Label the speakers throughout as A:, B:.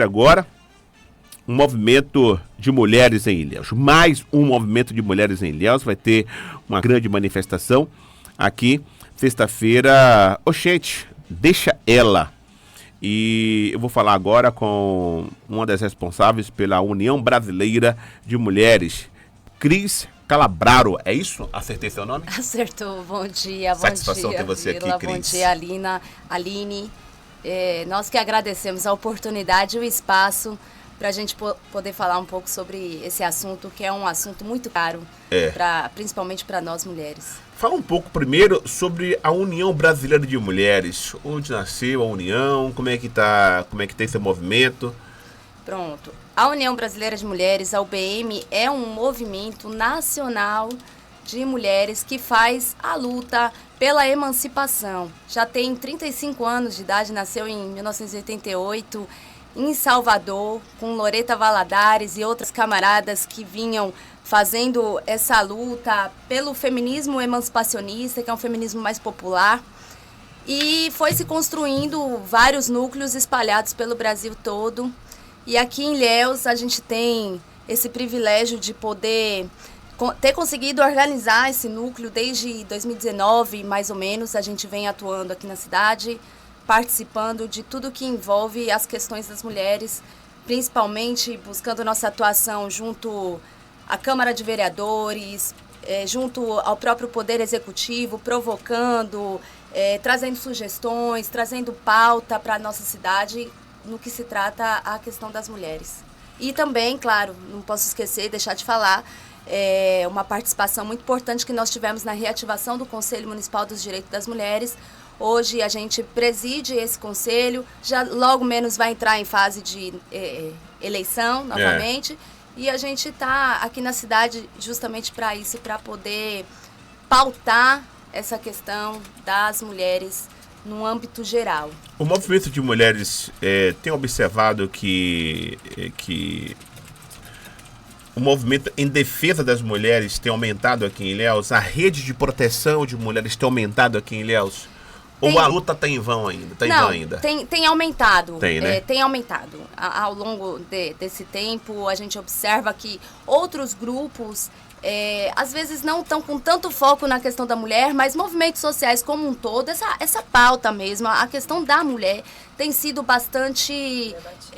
A: Agora, um movimento de mulheres em Ilhéus. Mais um movimento de mulheres em Ilhéus. Vai ter uma grande manifestação aqui, sexta-feira. Oxente, deixa ela. E eu vou falar agora com uma das responsáveis pela União Brasileira de Mulheres, Cris Calabraro. É isso? Acertei seu nome?
B: Acertou. Bom dia,
A: Satisfação ter você
B: Vila,
A: aqui, Cris.
B: Bom dia, Aline. Nós que agradecemos a oportunidade e o espaço para a gente poder falar um pouco sobre esse assunto, que é um assunto muito caro, principalmente para nós mulheres.
A: Fala um pouco primeiro sobre a União Brasileira de Mulheres. Onde nasceu a União? Como é que tá esse movimento?
B: Pronto. A União Brasileira de Mulheres, a UBM, é um movimento nacional de mulheres que faz a luta pela emancipação. Já tem 35 anos de idade, nasceu em 1988, em Salvador, com Loreta Valadares e outras camaradas que vinham fazendo essa luta pelo feminismo emancipacionista, que é um feminismo mais popular. E foi se construindo vários núcleos espalhados pelo Brasil todo. E aqui em Ilhéus a gente tem esse privilégio de poder ter conseguido organizar esse núcleo desde 2019, mais ou menos. A gente vem atuando aqui na cidade, participando de tudo que envolve as questões das mulheres, principalmente buscando nossa atuação junto à Câmara de Vereadores, junto ao próprio Poder Executivo, provocando, trazendo sugestões, trazendo pauta para a nossa cidade no que se trata a questão das mulheres. E também, claro, não posso esquecer, deixar de falar, uma participação muito importante que nós tivemos na reativação do Conselho Municipal dos Direitos das Mulheres. Hoje a gente preside esse conselho, já logo menos vai entrar em fase de eleição novamente, e a gente está aqui na cidade justamente para isso, para poder pautar essa questão das mulheres no âmbito geral.
A: O movimento de mulheres tem observado que o movimento em defesa das mulheres tem aumentado aqui em Ilhéus? A rede de proteção de mulheres tem aumentado aqui em Ilhéus? Ou a luta está em vão ainda?
B: Tem aumentado.
A: Tem, né?
B: Tem aumentado. Ao longo desse tempo, a gente observa que outros grupos, às vezes não estão com tanto foco na questão da mulher, mas movimentos sociais como um todo, essa pauta mesmo, a questão da mulher, tem sido bastante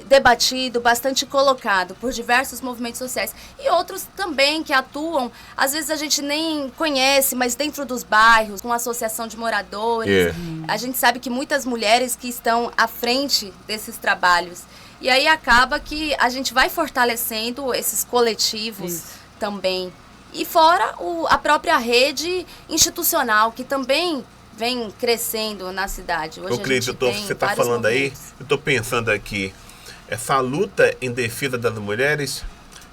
B: debatido, bastante colocado por diversos movimentos sociais. E outros também que atuam, às vezes a gente nem conhece, mas dentro dos bairros, com a associação de moradores, a gente sabe que muitas mulheres que estão à frente desses trabalhos. E aí acaba que a gente vai fortalecendo esses coletivos também. E fora a própria rede institucional, que também vem crescendo na cidade. Hoje
A: Cris, você está falando aí, eu estou pensando aqui, essa luta em defesa das mulheres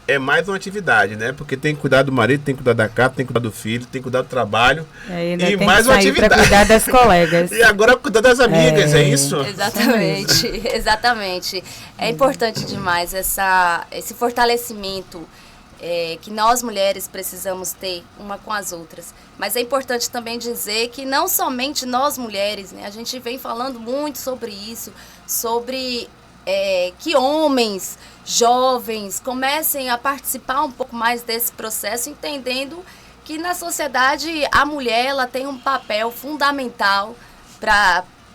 A: é mais uma atividade, né? Porque tem que cuidar do marido, tem que cuidar da casa, tem que cuidar do filho, tem que cuidar do trabalho.
C: E mais uma atividade. Para cuidar das colegas.
A: E agora cuidar das amigas, é isso?
B: Exatamente. É importante demais esse fortalecimento que nós mulheres precisamos ter uma com as outras. Mas é importante também dizer que não somente nós mulheres, né? A gente vem falando muito sobre isso, sobre que homens, jovens, comecem a participar um pouco mais desse processo, entendendo que na sociedade a mulher ela tem um papel fundamental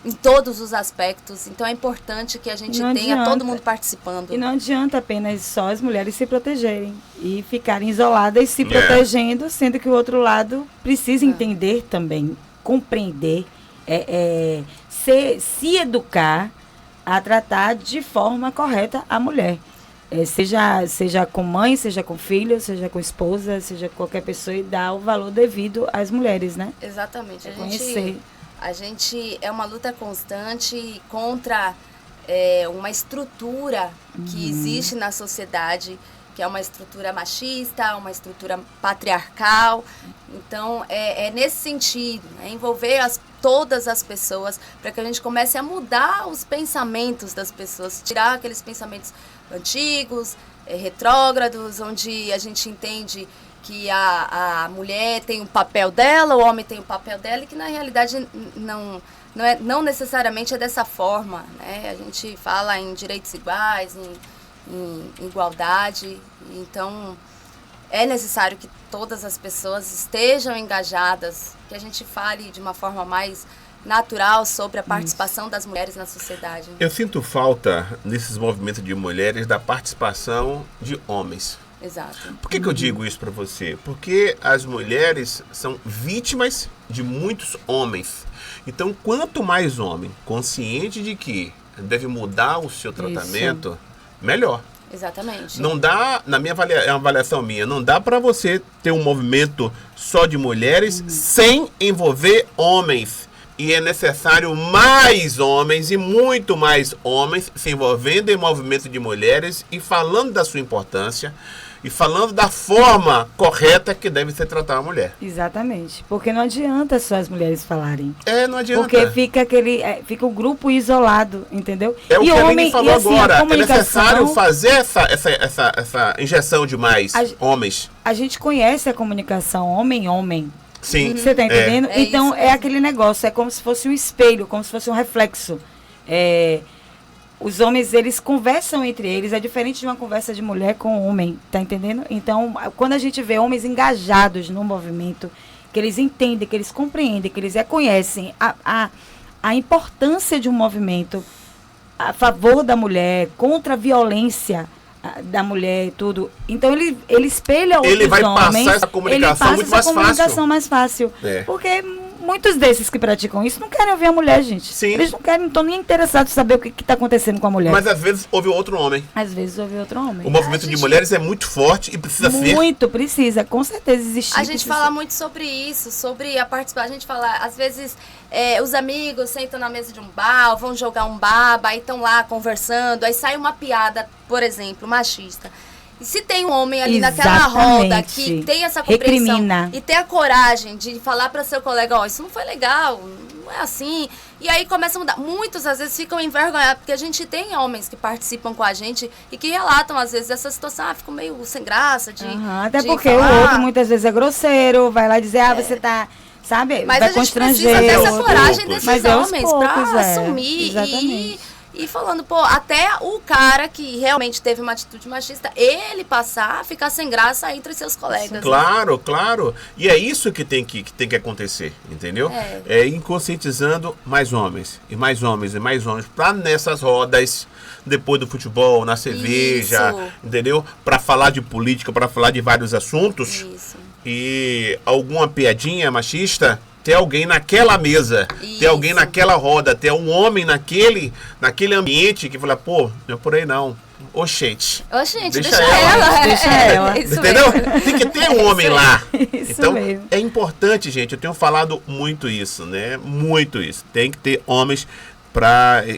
B: em todos os aspectos. Então é importante que a gente tenha todo mundo participando.
C: E não adianta apenas só as mulheres se protegerem e ficarem isoladas se protegendo, sendo que o outro lado precisa entender também, compreender, se educar a tratar de forma correta a mulher. Seja com mãe, seja com filho, seja com esposa, seja com qualquer pessoa, e dar o valor devido às mulheres, né?
B: Exatamente.
C: Conhecer.
B: A gente é uma luta constante contra uma estrutura que existe na sociedade, que é uma estrutura machista, uma estrutura patriarcal. Então, é nesse sentido, né? Envolver todas as pessoas para que a gente comece a mudar os pensamentos das pessoas, tirar aqueles pensamentos antigos, retrógrados, onde a gente entende que a mulher tem o papel dela, o homem tem o papel dela, e que na realidade não necessariamente é dessa forma, né? A gente fala em direitos iguais, em igualdade, então é necessário que todas as pessoas estejam engajadas, que a gente fale de uma forma mais natural sobre a participação das mulheres na sociedade.
A: Eu sinto falta, nesses movimentos de mulheres, da participação de homens.
B: Exato.
A: Por que eu digo isso para você? Porque as mulheres são vítimas de muitos homens. Então, quanto mais homem consciente de que deve mudar o seu tratamento, melhor.
B: Exatamente.
A: Não dá, na minha é uma avaliação minha, não dá para você ter um movimento só de mulheres sem envolver homens. E é necessário mais homens e muito mais homens se envolvendo em movimento de mulheres e falando da sua importância e falando da forma correta que deve ser tratada a mulher.
C: Exatamente. Porque não adianta só as mulheres falarem.
A: Não adianta.
C: Porque fica o grupo isolado, entendeu?
A: É o que a Aline falou agora.
C: A comunicação,
A: é necessário fazer essa injeção de mais homens.
C: A gente conhece a comunicação homem-homem.
A: Sim.
C: Você tá entendendo?
B: É
C: então,
B: isso.
C: aquele negócio, é como se fosse um espelho, como se fosse um reflexo. Os homens, eles conversam entre eles, é diferente de uma conversa de mulher com homem, tá entendendo? Então, quando a gente vê homens engajados no movimento, que eles entendem, que eles compreendem, que eles reconhecem a importância de um movimento a favor da mulher, contra a violência da mulher e tudo. Então ele espelha outros homens.
A: Ele vai passar essa comunicação muito mais fácil.
C: Porque muitos desses que praticam isso não querem ouvir a mulher, gente.
A: Sim.
C: Eles não estão nem interessados em saber o que está acontecendo com a mulher.
A: Mas às vezes houve outro homem.
C: Às vezes houve outro homem.
A: O movimento de mulheres é muito forte e precisa ser.
C: Muito, precisa. Com certeza existe.
B: A gente fala muito sobre isso, sobre a participação. A gente fala, às vezes, os amigos sentam na mesa de um bar, vão jogar um baba, aí estão lá conversando, aí sai uma piada, por exemplo, machista. E se tem um homem ali naquela roda que tem essa compreensão e tem a coragem de falar para seu colega, isso não foi legal, não é assim. E aí começa a mudar. Muitos, às vezes, ficam envergonhados, porque a gente tem homens que participam com a gente e que relatam, às vezes, essa situação, ficam meio sem graça
C: até porque o outro, muitas vezes, é grosseiro, vai lá dizer, você tá... Sabe?
B: Mas
C: vai
B: a gente precisa ter essa coragem desses homens para assumir e falando, até o cara que realmente teve uma atitude machista, ele passar a ficar sem graça entre seus colegas.
A: Claro, claro. E é isso que tem que acontecer, entendeu? Inconscientizando mais homens, e mais homens, e mais homens, para nessas rodas, depois do futebol, na cerveja, entendeu? Para falar de política, para falar de vários assuntos.
B: Isso.
A: E alguma piadinha machista, ter alguém naquela mesa, ter alguém naquela roda, ter um homem naquele ambiente que fala, não é por aí não. Oxente, deixa ela.
C: Deixa ela.
A: Entendeu? Tem que ter um homem lá.
C: Isso
A: então,
C: mesmo.
A: é importante, gente, eu tenho falado muito isso, né? Muito isso. Tem que ter homens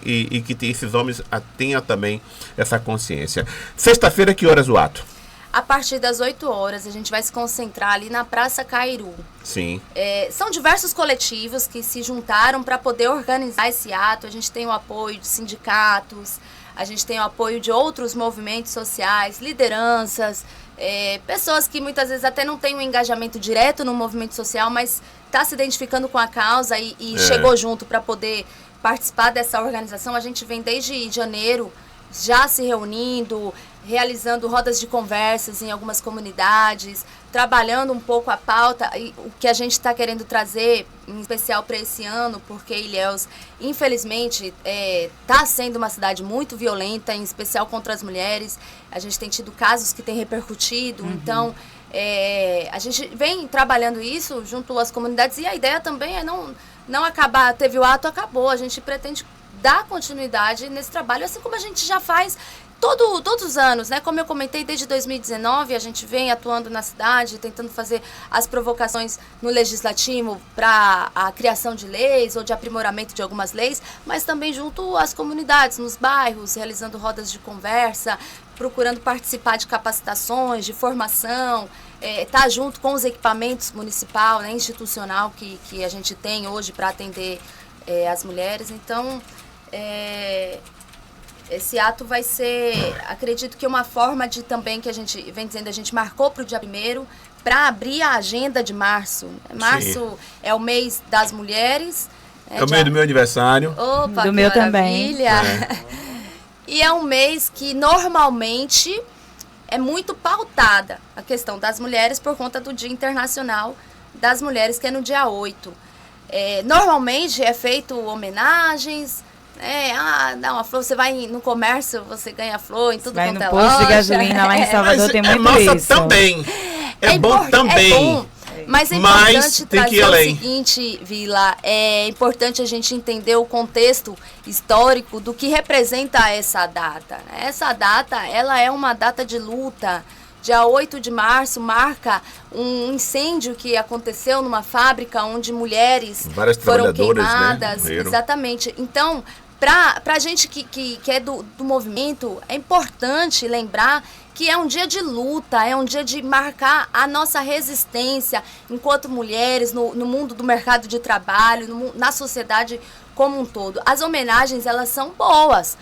A: e que esses homens tenham também essa consciência. Sexta-feira, que horas o ato?
B: A partir das 8 horas, a gente vai se concentrar ali na Praça Cairu.
A: Sim.
B: São diversos coletivos que se juntaram para poder organizar esse ato. A gente tem o apoio de sindicatos, a gente tem o apoio de outros movimentos sociais, lideranças, pessoas que muitas vezes até não têm um engajamento direto no movimento social, mas está se identificando com a causa e chegou junto para poder participar dessa organização. A gente vem desde janeiro já se reunindo, realizando rodas de conversas em algumas comunidades, trabalhando um pouco a pauta, e o que a gente está querendo trazer, em especial para esse ano, porque Ilhéus, infelizmente, está sendo uma cidade muito violenta, em especial contra as mulheres. A gente tem tido casos que têm repercutido, então a gente vem trabalhando isso junto às comunidades, e a ideia também é não acabar, teve o ato, acabou. A gente pretende dar continuidade nesse trabalho, assim como a gente já faz todos os anos, né? Como eu comentei, desde 2019 a gente vem atuando na cidade, tentando fazer as provocações no legislativo para a criação de leis ou de aprimoramento de algumas leis, mas também junto às comunidades, nos bairros, realizando rodas de conversa, procurando participar de capacitações, de formação, tá junto com os equipamentos municipal, né, institucional que a gente tem hoje para atender as mulheres. Então, esse ato vai ser, acredito que uma forma de também, que a gente vem dizendo, a gente marcou para o dia 1º, para abrir a agenda de março. Março é o mês das mulheres,
A: É o mês do meu aniversário.
B: Opa,
C: do
B: que
C: meu
B: maravilha.
C: também.
B: E é um mês que normalmente é muito pautada a questão das mulheres por conta do Dia Internacional das Mulheres, que é no dia 8. Normalmente é feito homenagens, não, a flor, você vai no comércio, você ganha flor em tudo
C: Vai
B: quanto
C: no
B: é
C: posto de
B: loja.
C: gasolina lá em Salvador, tem muito
A: massa
C: isso.
A: também. É bom também.
B: É bom, mas é
A: Mas
B: importante
A: tem que ir
B: trazer o
A: além.
B: seguinte, Vila, é importante a gente entender o contexto histórico do que representa essa data. Né? Essa data, ela é uma data de luta. Dia 8 de março marca um incêndio que aconteceu numa fábrica onde mulheres
A: Várias
B: foram
A: trabalhadoras,
B: queimadas.
A: né, morreram.
B: Exatamente. Então, para a gente que é do movimento, é importante lembrar que é um dia de luta, é um dia de marcar a nossa resistência enquanto mulheres no mundo do mercado de trabalho, na sociedade como um todo. As homenagens, elas são boas,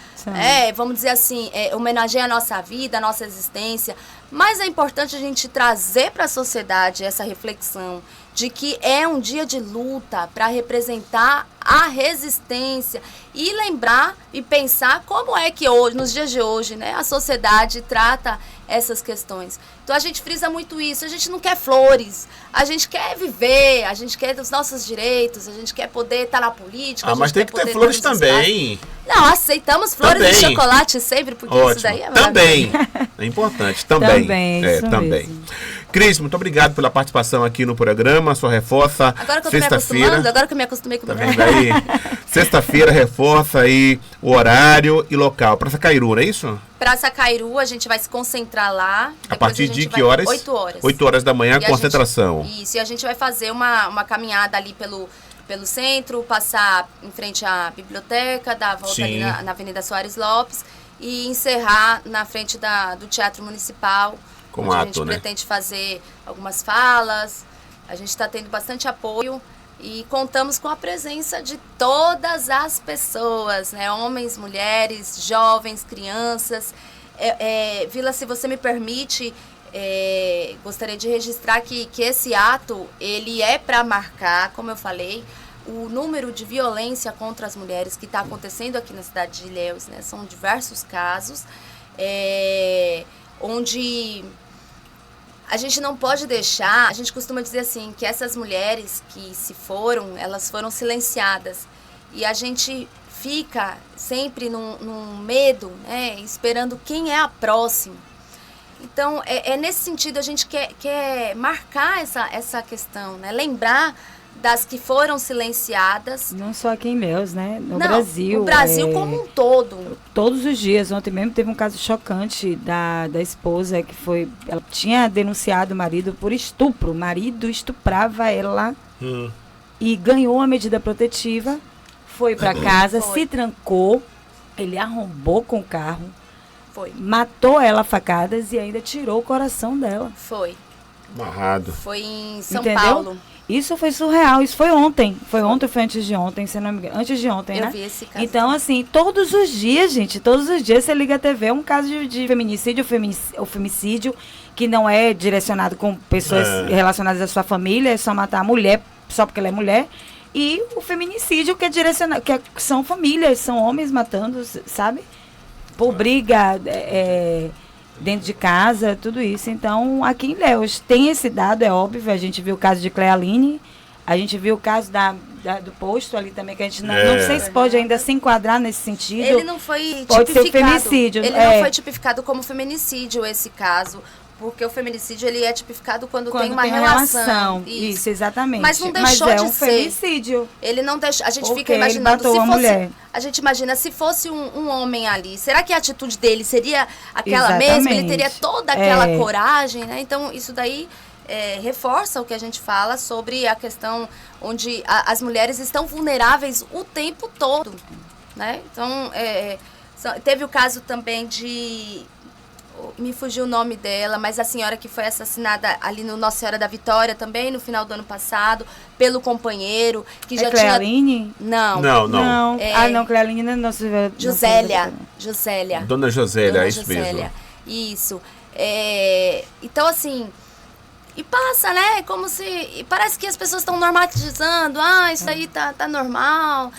B: vamos dizer assim, homenageia a nossa vida, a nossa existência, mas é importante a gente trazer para a sociedade essa reflexão de que é um dia de luta para representar a resistência e lembrar e pensar como é que hoje, nos dias de hoje, né, a sociedade trata essas questões. Então a gente frisa muito isso, a gente não quer flores, a gente quer viver, a gente quer os nossos direitos, a gente quer poder estar na política.
A: Mas tem que ter flores também.
B: Não, aceitamos flores
A: também.
B: De chocolate sempre, porque
A: Ótimo.
B: Isso daí é
A: também. É importante, também.
C: Também.
A: Mesmo. Cris, muito obrigado pela participação aqui no programa. Só reforça.
B: Agora que eu tô me acostumando, agora que eu me acostumei com o
A: Tá vendo aí? Sexta-feira, reforça aí o horário e local. Praça Cairu, não é isso?
B: Praça Cairu, a gente vai se concentrar lá.
A: A partir de que horas?
B: 8 horas.
A: 8 horas da manhã,
B: E
A: concentração.
B: Isso, e a gente vai fazer uma caminhada ali pelo centro, passar em frente à biblioteca, dar a volta ali na Avenida Soares Lopes e encerrar na frente do Teatro Municipal,
A: Com
B: onde
A: ato,
B: a gente
A: né?
B: pretende fazer algumas falas. A gente está tendo bastante apoio e contamos com a presença de todas as pessoas, né? Homens, mulheres, jovens, crianças. Vila, se você me permite, gostaria de registrar que esse ato, ele é para marcar, como eu falei, o número de violência contra as mulheres que está acontecendo aqui na cidade de Ilhéus, né? São diversos casos, onde a gente não pode deixar, a gente costuma dizer assim, que essas mulheres que se foram, elas foram silenciadas. E a gente fica sempre num medo, né? Esperando quem é a próxima. Então, nesse sentido, a gente quer marcar essa questão, né? Lembrar das que foram silenciadas.
C: Não só aqui em Ilhéus, né? No Brasil.
B: No Brasil como um todo.
C: Todos os dias. Ontem mesmo teve um caso chocante da esposa que ela tinha denunciado o marido por estupro. O marido estuprava ela e ganhou uma medida protetiva, foi para casa, se trancou, ele arrombou com o carro, matou ela a facadas e ainda tirou o coração dela.
B: Foi.
A: Amarrado.
B: Foi em São
C: Entendeu?
B: Paulo.
C: Isso foi surreal, isso foi ontem. Foi ontem ou foi antes de ontem, se não me engano. Antes de ontem, né?
B: Eu vi esse caso.
C: Então, assim, todos os dias, gente, todos os dias você liga a TV, é um caso de feminicídio ou femicídio, que não é direcionado com pessoas relacionadas à sua família, é só matar a mulher, só porque ela é mulher. E o feminicídio que é direcionado, são famílias, são homens matando, sabe? Por briga, dentro de casa, tudo isso. Então, aqui em Ilhéus tem esse dado, é óbvio. A gente viu o caso de Clealine, a gente viu o caso do posto ali também, que a gente não sei se pode ainda se enquadrar nesse sentido.
B: Ele não foi
C: pode
B: tipificado.
C: Ser feminicídio.
B: Ele não foi tipificado como feminicídio, esse caso. Porque o feminicídio, ele é tipificado quando tem uma relação.
C: Isso, exatamente.
B: Mas não deixou de
C: um
B: ser.
C: Feminicídio.
B: Ele não deixou. A gente
C: Porque
B: fica imaginando,
C: ele matou a mulher.
B: A gente imagina, se fosse um homem ali, será que a atitude dele seria aquela mesma? Ele teria toda aquela coragem, né? Então, isso daí reforça o que a gente fala sobre a questão onde as mulheres estão vulneráveis o tempo todo, né? Então, teve o caso também me fugiu o nome dela, mas a senhora que foi assassinada ali no Nossa Senhora da Vitória também, no final do ano passado, pelo companheiro, que já
C: Clealine?
B: Não.
C: Não, Clealine não é Nossa Senhora.
B: Josélia.
A: Dona Josélia, é isso mesmo.
B: Isso. Então, assim, E passa, né? Como se... e parece que as pessoas estão normatizando. Isso aí tá normal.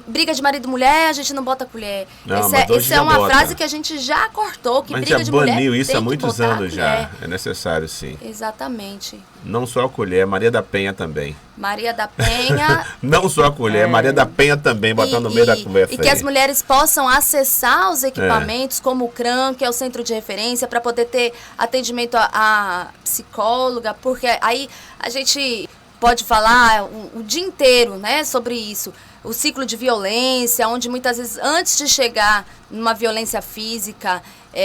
B: Briga de marido e mulher, a gente não bota colher.
A: Não,
B: Essa é uma frase que a gente já cortou, que
A: mas
B: briga
A: já
B: de mulher
A: baniu isso
B: tem
A: há
B: que
A: muitos
B: botar
A: anos já. É necessário, sim.
B: Exatamente.
A: Não só a colher, Maria da Penha também.
B: Maria da Penha...
A: Não só a colher, Maria da Penha também, botando no meio da conversa.
B: E que as mulheres possam acessar os equipamentos, como o CRAM, que é o centro de referência, para poder ter atendimento a psicóloga, porque aí a gente pode falar o dia inteiro, né, sobre isso. O ciclo de violência, onde muitas vezes, antes de chegar numa violência física,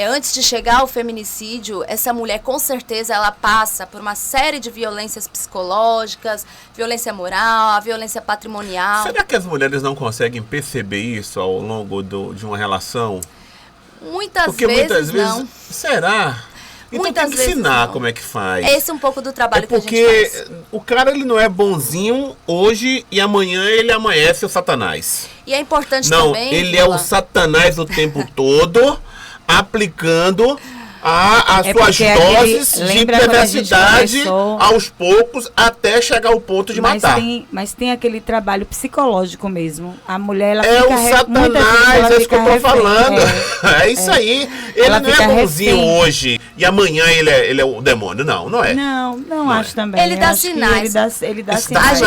B: antes de chegar ao feminicídio, essa mulher, com certeza, ela passa por uma série de violências psicológicas, violência moral, a violência patrimonial.
A: Será que as mulheres não conseguem perceber isso ao longo de uma relação?
B: Porque muitas vezes
A: não. Será? Então
B: muitas
A: tem que ensinar como é que faz.
B: Esse é um pouco do trabalho que a gente faz.
A: Porque o cara, ele não é bonzinho hoje e amanhã ele amanhece o Satanás.
B: E é importante
A: não,
B: também...
A: Não, ele é o Satanás o tempo todo, aplicando as suas doses de perversidade aos poucos até chegar ao ponto de matar.
C: Mas tem aquele trabalho psicológico mesmo. A mulher, ela
A: fica... É o Satanás, é isso que eu tô falando. É isso aí. Ele não é bonzinho hoje e amanhã ele é o demônio. Não é.
C: Não acho também.
B: Ele dá sinais.
C: Ele dá sinais.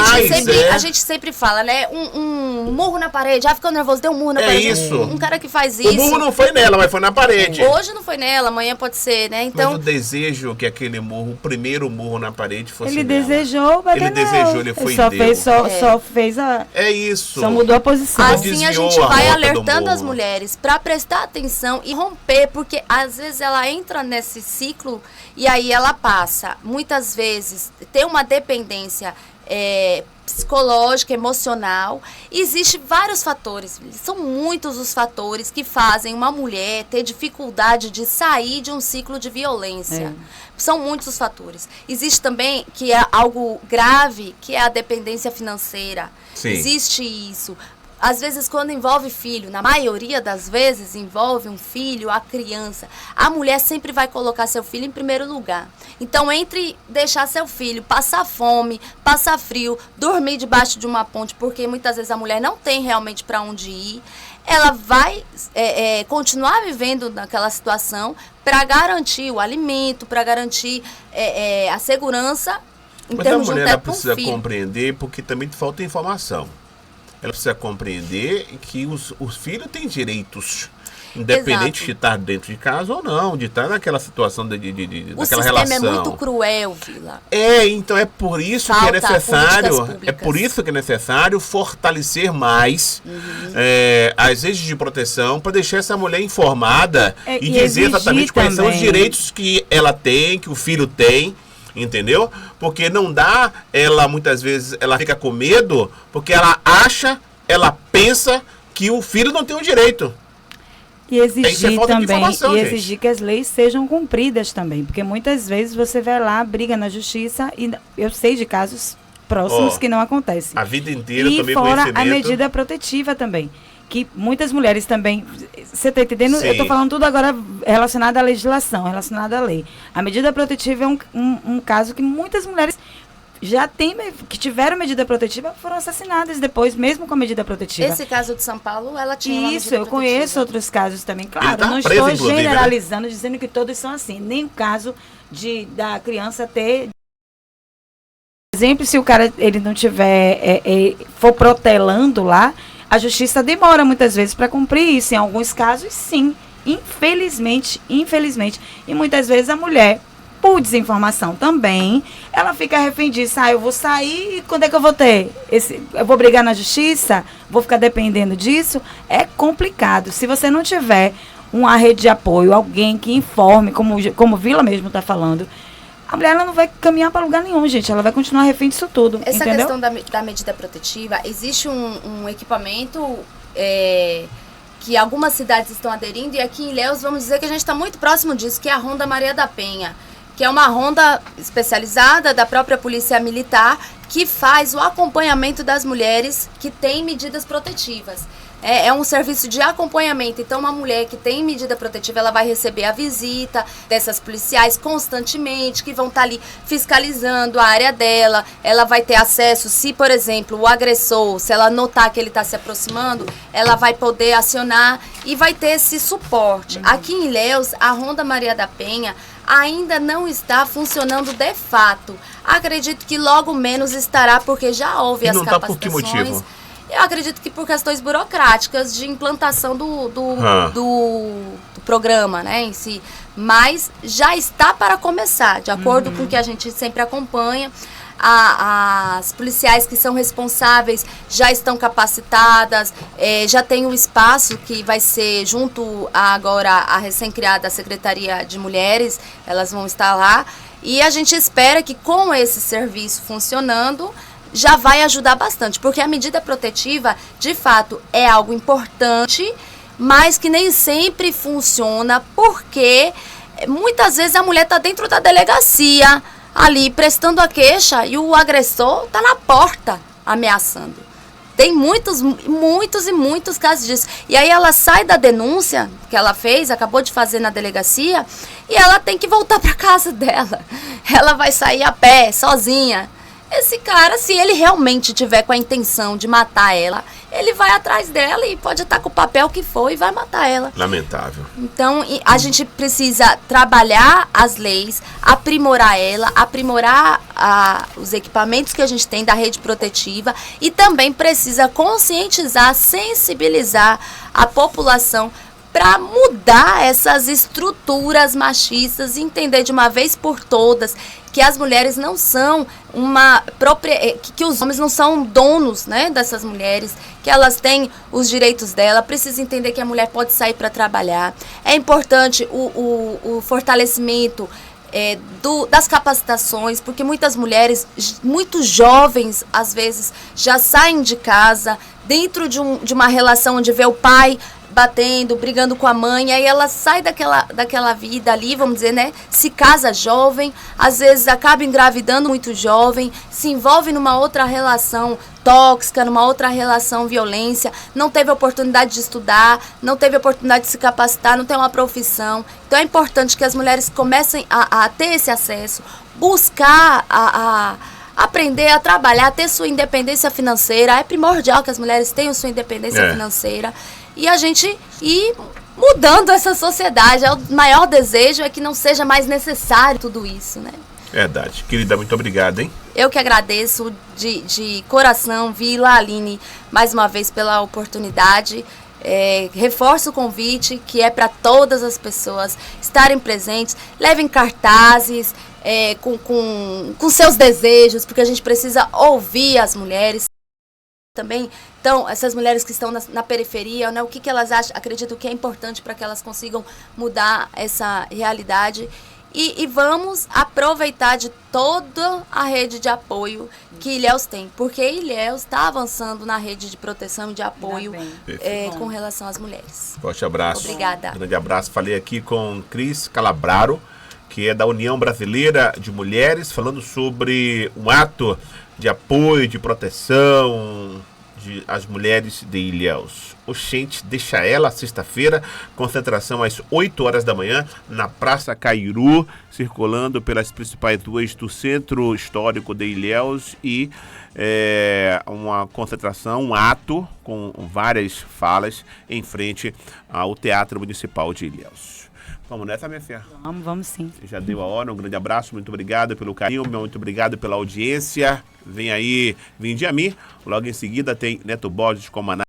B: A gente sempre fala, né? Um murro na parede. Ficou nervoso, deu um murro na parede.
A: É isso.
B: Um cara que faz isso.
A: O murro não foi nela, mas foi na parede.
B: Hoje não foi nela, amanhã pode ser, né? Então,
A: mas o desejo que aquele murro, o primeiro murro na parede fosse
C: ele
A: nela.
C: Desejou, mas
A: ele desejou, ele foi
C: só fez a...
A: É isso.
C: Só mudou a posição.
B: Assim a gente vai alertando as mulheres para prestar atenção e romper, porque às vezes ela entra nesse ciclo e aí ela passa. Muitas vezes tem uma dependência psicológica, emocional. Existem vários fatores, são muitos os fatores que fazem uma mulher ter dificuldade de sair de um ciclo de violência. São muitos os fatores. Existe também, que é algo grave, que é a dependência financeira.
A: Sim.
B: Existe isso. Às vezes, quando envolve filho, na maioria das vezes, envolve um filho, a criança. A mulher sempre vai colocar seu filho em primeiro lugar. Então, entre deixar seu filho passar fome, passar frio, dormir debaixo de uma ponte, porque muitas vezes a mulher não tem realmente para onde ir, ela vai continuar vivendo naquela situação para garantir o alimento, para garantir a segurança em
A: Mas
B: termos
A: a mulher
B: de um teto
A: precisa
B: filho.
A: compreender, porque também falta informação. Ela precisa compreender que os filhos têm direitos, independente de estar dentro de casa ou não, de estar naquela situação daquela relação.
B: O sistema é muito cruel, Vila.
A: Então é por isso que é necessário, fortalecer mais as redes de proteção para deixar essa mulher informada e dizer exatamente quais são os direitos que ela tem, que o filho tem. Entendeu? Porque não dá, muitas vezes, ela fica com medo, porque ela pensa que o filho não tem o direito.
C: E exigir também, exigir que as leis sejam cumpridas também, porque muitas vezes você vai lá, briga na justiça, e eu sei de casos próximos que não acontecem.
A: A vida inteira
C: e
A: também
C: fora
A: conhecimento.
C: A medida protetiva também. Que muitas mulheres também, você está entendendo?
A: Sim.
C: Eu estou falando tudo agora relacionado à legislação, relacionado à lei. A medida protetiva é um caso que muitas mulheres que tiveram medida protetiva foram assassinadas depois, mesmo com a medida protetiva.
B: Esse caso de São Paulo, ela tinha uma
C: Isso, eu conheço outros casos também. Claro, não
A: preso,
C: estou generalizando, dizendo que todos são assim. Nem o caso da criança ter... Por exemplo, se o cara ele não tiver, for protelando lá, a justiça demora muitas vezes para cumprir isso. Em alguns casos, sim. Infelizmente. E muitas vezes a mulher, por desinformação também, ela fica refém disso. Eu vou sair, quando é que eu vou ter? Eu vou brigar na justiça? Vou ficar dependendo disso? É complicado. Se você não tiver uma rede de apoio, alguém que informe, como Vila mesmo está falando, a mulher ela não vai caminhar para lugar nenhum, gente. Ela vai continuar refém disso tudo.
B: Essa
C: entendeu?
B: questão da medida protetiva, existe um equipamento que algumas cidades estão aderindo, e aqui em Ilhéus vamos dizer que a gente está muito próximo disso, que é a Ronda Maria da Penha, que é uma ronda especializada da própria Polícia Militar, que faz o acompanhamento das mulheres que têm medidas protetivas. É um serviço de acompanhamento. Então, uma mulher que tem medida protetiva, ela vai receber a visita dessas policiais constantemente, que vão estar ali fiscalizando a área dela. Ela vai ter acesso, se, por exemplo, o agressor, se ela notar que ele está se aproximando, ela vai poder acionar e vai ter esse suporte. Aqui em Ilhéus, a Ronda Maria da Penha ainda não está funcionando de fato. Acredito que logo menos estará, porque já houve as capacitações.
A: Por que motivo?
B: Eu acredito que por questões burocráticas de implantação do programa, né, em si. Mas já está para começar, de acordo com o que a gente sempre acompanha. As policiais que são responsáveis já estão capacitadas, já tem um espaço que vai ser junto agora à recém-criada Secretaria de Mulheres, elas vão estar lá, e a gente espera que com esse serviço funcionando, já vai ajudar bastante, porque a medida protetiva, de fato, é algo importante, mas que nem sempre funciona, porque muitas vezes a mulher está dentro da delegacia, ali prestando a queixa, e o agressor está na porta ameaçando. Tem muitos casos disso. E aí ela sai da denúncia que ela fez, acabou de fazer na delegacia, e ela tem que voltar para casa dela. Ela vai sair a pé, sozinha. Esse cara, se ele realmente tiver com a intenção de matar ela, ele vai atrás dela e pode estar com o papel que for e vai matar ela.
A: Lamentável.
B: Então, a gente precisa trabalhar as leis, aprimorar ela, aprimorar os equipamentos que a gente tem da rede protetiva, e também precisa conscientizar, sensibilizar a população para mudar essas estruturas machistas e entender de uma vez por todas que as mulheres não são que os homens não são donos, né, dessas mulheres, que elas têm os direitos dela. Precisa entender que a mulher pode sair para trabalhar. É importante o fortalecimento das capacitações, porque muitas mulheres, muito jovens, às vezes, já saem de casa dentro de uma relação onde vê o pai batendo, brigando com a mãe, aí ela sai daquela vida ali, vamos dizer, né? Se casa jovem, às vezes acaba engravidando muito jovem, se envolve numa outra relação tóxica, numa outra relação violência, não teve oportunidade de estudar, não teve oportunidade de se capacitar, não tem uma profissão. Então é importante que as mulheres comecem a ter esse acesso, buscar aprender a trabalhar, ter sua independência financeira. É primordial que as mulheres tenham sua independência financeira. E a gente ir mudando essa sociedade. O maior desejo é que não seja mais necessário tudo isso, né?
A: Verdade. Querida, muito obrigado, hein?
B: Eu que agradeço de coração, Vila, Aline, mais uma vez pela oportunidade. Reforço o convite, que é para todas as pessoas estarem presentes, levem cartazes com seus desejos, porque a gente precisa ouvir as mulheres também. Então, essas mulheres que estão na periferia, né, o que elas acham, acredito que é importante para que elas consigam mudar essa realidade. E vamos aproveitar de toda a rede de apoio que Ilhéus tem, porque Ilhéus está avançando na rede de proteção e de apoio com relação às mulheres.
A: Forte abraço.
B: Obrigada.
A: Grande abraço. Falei aqui com Cris Calabraro, que é da União Brasileira de Mulheres, falando sobre um ato de apoio, de proteção às mulheres de Ilhéus. Oxente, deixa ela, sexta-feira, concentração às 8 horas da manhã, na Praça Cairu, circulando pelas principais ruas do centro histórico de Ilhéus, e uma concentração, um ato com várias falas em frente ao Teatro Municipal de Ilhéus. Vamos nessa, minha filha?
C: Vamos sim.
A: Já deu a hora, um grande abraço, muito obrigado pelo carinho, muito obrigado pela audiência. Vem aí, Vinde a mim. Logo em seguida tem Neto Borges com Maná.